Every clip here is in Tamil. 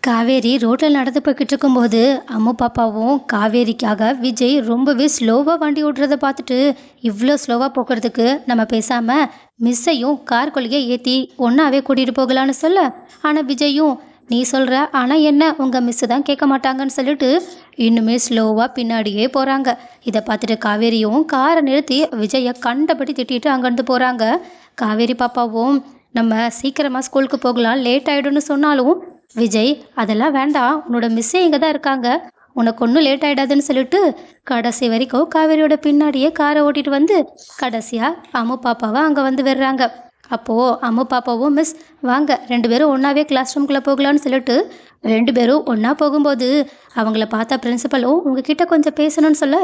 காவேரி ரோட்டில் நடந்து போய்கிட்டு இருக்கும்போது அம்மா பாப்பாவும் காவேரிக்காக விஜய் ரொம்பவே ஸ்லோவாக வண்டி ஓட்டுறதை பார்த்துட்டு இவ்வளோ ஸ்லோவாக போக்குறதுக்கு நம்ம பேசாமல் மிஸ்ஸையும் கார்குள்ளேயே ஏற்றி ஒன்றாவே கூட்டிகிட்டு போகலான்னு சொல்ல. ஆனால் விஜயும் நீ சொல்கிற ஆனால் என்ன உங்கள் மிஸ்ஸு தான் கேட்க மாட்டாங்கன்னு சொல்லிட்டு இன்னுமே ஸ்லோவாக பின்னாடியே போகிறாங்க. இதை பார்த்துட்டு காவேரியும் காரை நிறுத்தி விஜயை கண்டபடி திட்டிட்டு அங்கேருந்து போகிறாங்க. காவேரி பாப்பாவும் நம்ம சீக்கிரமாக ஸ்கூலுக்கு போகலாம், லேட் ஆகிடும்னு சொன்னாலும் விஜய் அதெல்லாம் வேண்டாம், உன்னோட மிஸ்ஸே இங்கே தான் இருக்காங்க, உனக்கு ஒன்றும் லேட் ஆகிடாதுன்னு சொல்லிட்டு கடைசி வரைக்கும் காவேரியோட பின்னாடியே காரை ஓட்டிட்டு வந்து கடைசியாக அம்மு பாப்பாவை அங்கே வந்து விடுறாங்க. அப்போது அம்மு பாப்பாவும் மிஸ் வாங்க ரெண்டு பேரும் ஒன்றாவே கிளாஸ் ரூம்குள்ளே போகலான்னு சொல்லிட்டு ரெண்டு பேரும் ஒன்றா போகும்போது அவங்கள பார்த்தா பிரின்சிபலும் உங்ககிட்ட கொஞ்சம் பேசணும்னு சொல்ல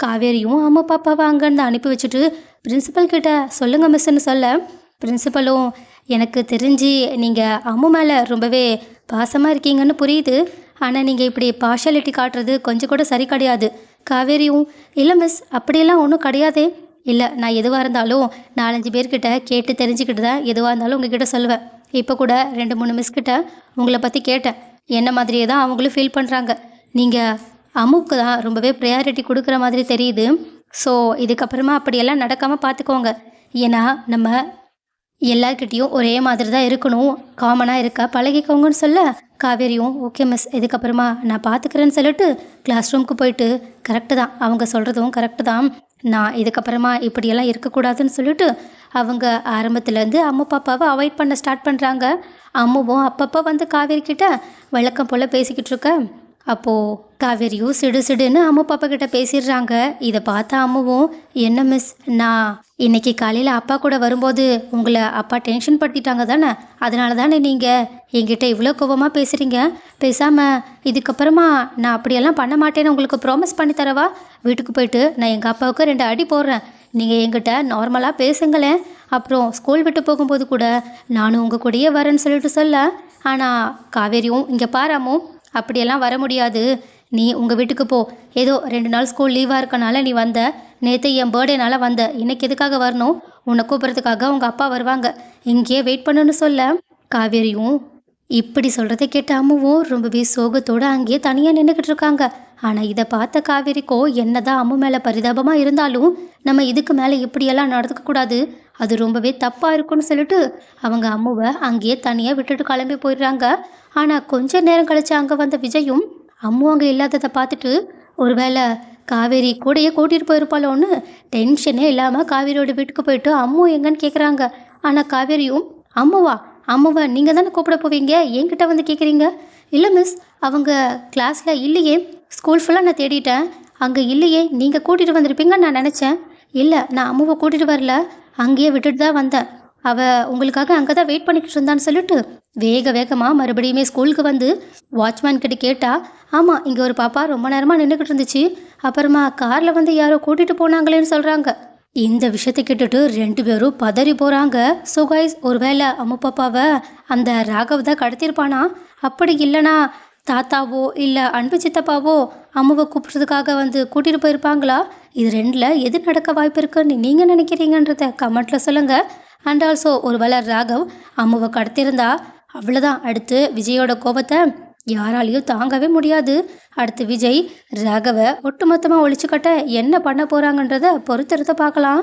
காவேரியும் அம்மு பாப்பாவை அங்கேருந்து அனுப்பி வச்சுட்டு பிரின்சிபல் கிட்ட சொல்லுங்கள் மிஸ்ன்னு சொல்ல பிரின்சிபலும் எனக்கு தெரிஞ்சு நீங்கள் அம்மு மேலே ரொம்பவே பாசமாக இருக்கீங்கன்னு புரியுது, ஆனால் நீங்கள் இப்படி பார்ஷாலிட்டி காட்டுறது கொஞ்சம் கூட சரி கிடையாது. காவேரியும் இல்லை மிஸ் அப்படியெல்லாம் ஒன்றும் கிடையாதே, இல்லை நான் எதுவாக இருந்தாலும் 4-5 பேர்கிட்ட கேட்டு தெரிஞ்சுக்கிட்டு தான் எதுவாக இருந்தாலும் உங்ககிட்ட சொல்லுவேன். இப்போ கூட 2-3 மிஸ்கிட்ட உங்களை பற்றி கேட்டேன், என்ன மாதிரியே தான் அவங்களும் ஃபீல் பண்ணுறாங்க. நீங்கள் அம்முக்கு தான் ரொம்பவே ப்ரையாரிட்டி கொடுக்குற மாதிரி தெரியுது. ஸோ இதுக்கப்புறமா அப்படியெல்லாம் நடக்காமல் பார்த்துக்கோங்க. ஏன்னா நம்ம எல்லார்கிட்டேயும் ஒரே மாதிரி தான் இருக்கணும், காமனாக இருக்கா பழகிக்கோங்கன்னு சொல்ல காவேரியும் ஓகே மிஸ் இதுக்கப்புறமா நான் பார்த்துக்கிறேன்னு சொல்லிட்டு கிளாஸ் ரூமுக்கு போயிட்டு கரெக்டு தான் அவங்க சொல்கிறதும் கரெக்டு தான், நான் இதுக்கப்புறமா இப்படியெல்லாம் இருக்கக்கூடாதுன்னு சொல்லிட்டு அவங்க ஆரம்பத்துலேருந்து அம்மா பாப்பாவை அவாய்ட் பண்ண ஸ்டார்ட் பண்ணுறாங்க. அம்முவும் அப்பப்போ வந்து காவேரி கிட்ட வழக்கம் போல் பேசிக்கிட்டு இருக்க. அப்போது காவேரியும் சிடு சிடுன்னு அம்மா பாப்பா கிட்ட பேசிடுறாங்க. இதை பார்த்தா அம்முவும் என்ன மிஸ் நான் இன்னைக்கு காலையில் அப்பா கூட வரும்போது உங்களை அப்பா டென்ஷன் படுத்திட்டாங்க தானே, அதனால தானே நீங்கள் என்கிட்ட இவ்வளோ கோபமாக பேசுகிறீங்க, பேசாமல் இதுக்கப்புறமா நான் அப்படியெல்லாம் பண்ண மாட்டேன்னு உங்களுக்கு ப்ராமிஸ் பண்ணி தரவா, வீட்டுக்கு போயிட்டு நான் எங்கள் அப்பாவுக்கு 2 அடி போடுறேன், நீங்கள் என்கிட்ட நார்மலாக பேசுங்களேன், அப்புறம் ஸ்கூல் விட்டு போகும்போது கூட நானும் உங்கள் கூடயே வரேன்னு சொல்லிட்டு சொல்ல. ஆனால் காவேரியும் இங்கே பாராமோ அப்படியெல்லாம் வர முடியாது, நீ உங்கள் வீட்டுக்கு போ, ஏதோ 2 நாள் ஸ்கூல் லீவாக இருக்கனால நீ வந்த, நேற்று என் பர்த்டேனால வந்த, இன்னைக்கு எதுக்காக வரணும், உன்னை கூப்பிட்றதுக்காக உங்கள் அப்பா வருவாங்க, இங்கேயே வெயிட் பண்ணுன்னு சொல்ல. காவேரியும் இப்படி சொல்கிறத கேட்ட அம்முவும் ரொம்பவே சோகத்தோடு அங்கேயே தனியாக நின்றுக்கிட்டு இருக்காங்க. ஆனால் இதை பார்த்த காவேரிக்கோ என்னதான் அம்மு மேலே பரிதாபமாக இருந்தாலும் நம்ம இதுக்கு மேலே இப்படியெல்லாம் நடந்துக்கக்கூடாது, அது ரொம்பவே தப்பாக இருக்குன்னு சொல்லிட்டு அவங்க அம்முவை அங்கேயே தனியாக விட்டுட்டு கிளம்பி போயிடுறாங்க. ஆனால் கொஞ்ச நேரம் கழிச்சு அங்கே வந்த விஜயும் அம்மு அங்கே இல்லாததை பார்த்துட்டு ஒருவேளை காவேரி கூடையே கூட்டிகிட்டு போயிருப்பாளோன்னு டென்ஷனே இல்லாமல் காவேரியோட வீட்டுக்கு போயிட்டு அம்மு எங்கன்னு கேட்குறாங்க. ஆனால் காவேரியும் அம்முவா நீங்கள் தானே கூப்பிட போவீங்க, என்கிட்ட வந்து கேட்குறீங்க, இல்லை மிஸ் அவங்க கிளாஸில் இல்லையே, ஸ்கூல் ஃபுல்லாக நான் தேடிட்டேன், அங்கே இல்லையே, நீங்கள் கூட்டிகிட்டு வந்திருப்பீங்கன்னு நான் நினச்சேன், இல்லை நான் அம்முவை கூட்டிகிட்டு வரல, அங்கேயே விட்டுட்டு தான் வந்தேன், அவள் உங்களுக்காக அங்கே தான் வெயிட் பண்ணிக்கிட்டு இருந்தான்னு சொல்லிட்டு வேகமாக மறுபடியுமே ஸ்கூலுக்கு வந்து வாட்ச்மேன் கிட்ட கேட்டால் ஆமாம் இங்கே ஒரு பாப்பா ரொம்ப நேரமாக நின்றுக்கிட்டு இருந்துச்சு, அப்புறமா காரில் வந்து யாரோ கூட்டிகிட்டு போனாங்களேன்னு சொல்கிறாங்க. இந்த விஷயத்தை கேட்டுட்டு 2 பேரும் பதறி போகிறாங்க. ஸோ கைஸ் ஒருவேளை அம்மா பாப்பாவை அந்த ராகவ் தான் கடத்திருப்பானா, அப்படி இல்லைனா தாத்தாவோ இல்லை அன்பு சித்தப்பாவோ அம்மாவை கூப்பிட்றதுக்காக வந்து கூட்டிகிட்டு போயிருப்பாங்களா, இது 2ல் எது நடக்க வாய்ப்பு இருக்குன்னு நீங்கள் நினைக்கிறீங்கன்றத கமெண்ட்டில் சொல்லுங்கள். அண்ட் ஆல்சோ ஒருவேளை ராகவ் அம்மாவை கடத்திருந்தா அவ்வளோதான், அடுத்து விஜயோட கோபத்தை யாராலையும் தாங்கவே முடியாது. அடுத்து விஜய் ராகவை ஒட்டுமொத்தமாக ஒழிச்சுக்கட்ட என்ன பண்ண போகிறாங்கன்றத பொறுத்திருந்த பார்க்கலாம்.